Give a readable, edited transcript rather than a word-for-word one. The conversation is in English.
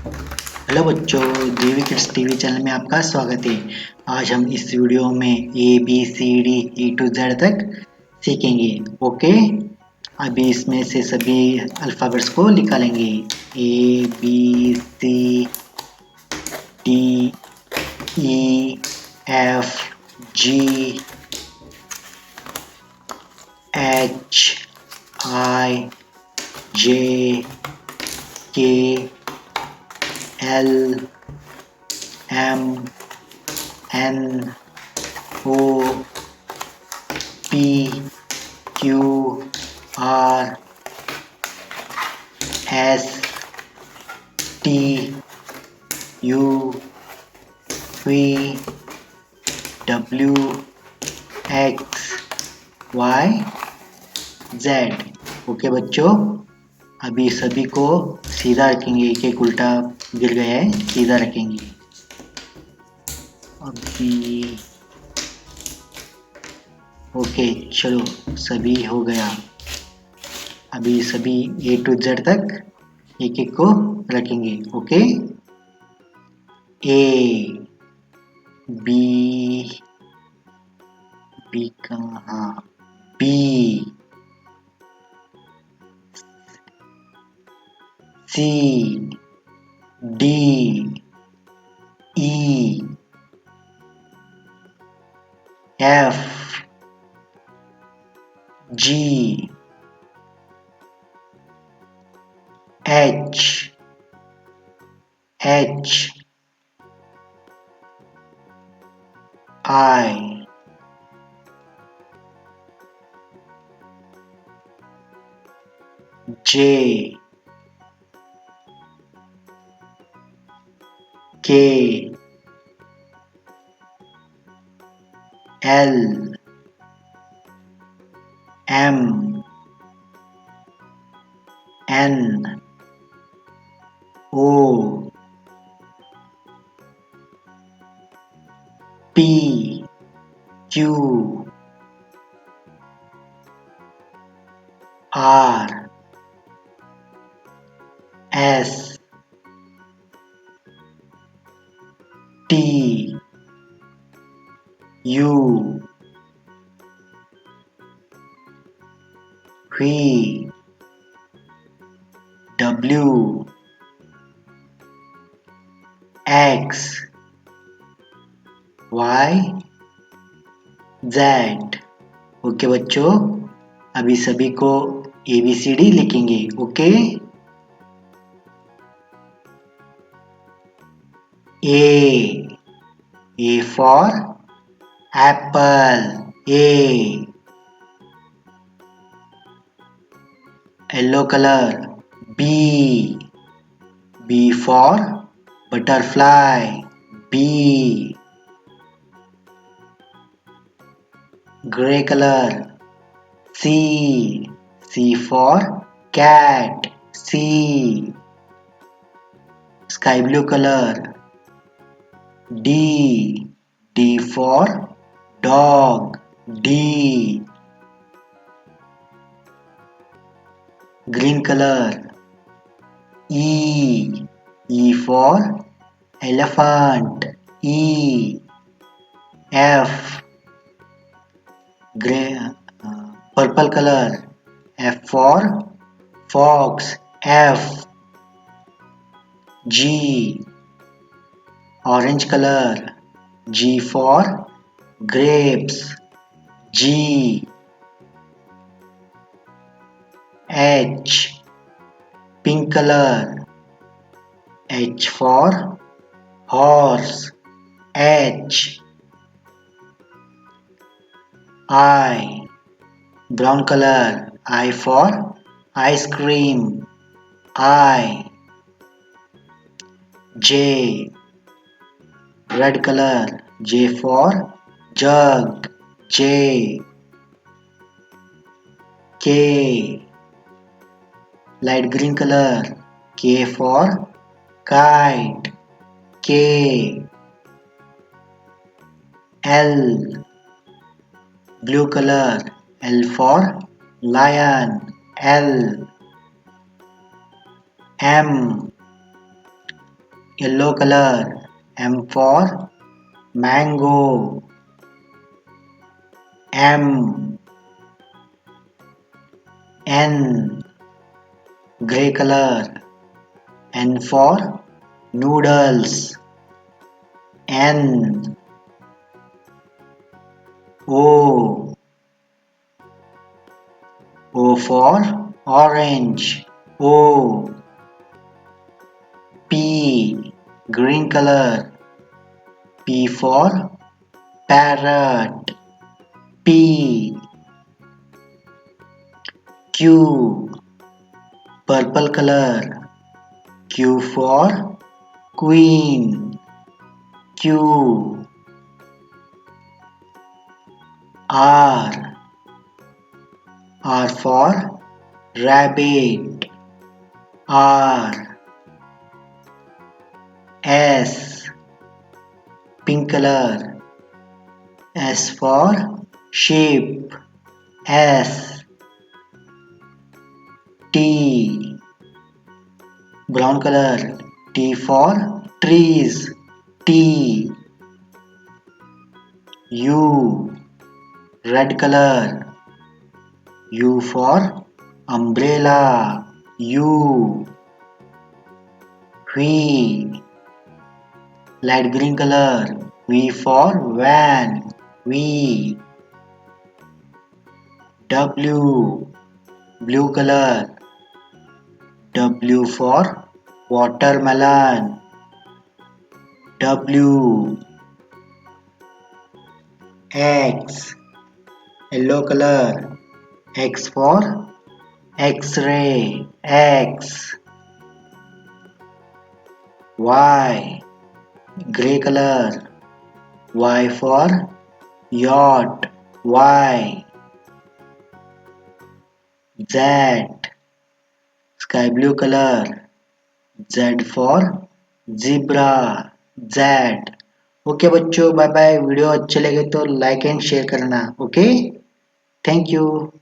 Hello बच्चों, देवी kids TV channel में आपका स्वागत है। आज हम इस वीडियो में ABCD E to Z तक सीखेंगे। ओके, अभी इसमें से सभी अल्फ़ाबेट्स को निकालेंगे। ABCDEFGHIJKLMNOPQRSTUV W X Y Z। Okay बच्चों, अभी सभी को सीधा रखेंगे। एक एक उल्टा गिर गया है, सीधा रखेंगे। अभी ओके, चलो सभी हो गया। अभी सभी A to Z तक एक एक को रखेंगे। ओके, ए बी बी कहाँ, B C D E F G H I J K L M N O P Q R S T U V W X Y Z. Okay बच्चों, अभी सभी को ABCD लिखेंगे। Okay, A for apple, A। Yellow color, B for butterfly, B। Gray color, C for cat, C। Sky blue color, D for dog, D। Green color, E for elephant, E। F gray purple color, F for fox, F। G orange color, G for grapes, G। H pink color, H for horse, H। I brown color, I for ice cream, I। J red color, J for jug, J। K light green color, K for kite, K। L blue color, L for lion, L। M yellow color. M for mango. M. N. Gray color. N for noodles. N. O. O for orange. O. P. Green color. P for parrot. P. Q. Purple color. Q for queen. Q. R. R for rabbit. R. S. Pink color. S for sheep. S. T. Brown color. T for trees. T. U. Red color. U for umbrella. U. V. Light green color. V for van. V. W. Blue color. W for watermelon. W. X. Yellow color. X for X-ray. X. Y. Gray color. Y for yacht. Y. Z. Sky blue color. Z for zebra. Z. Okay बच्चों, bye bye. Video अच्छे लगे तो like and share करना। Okay, thank you.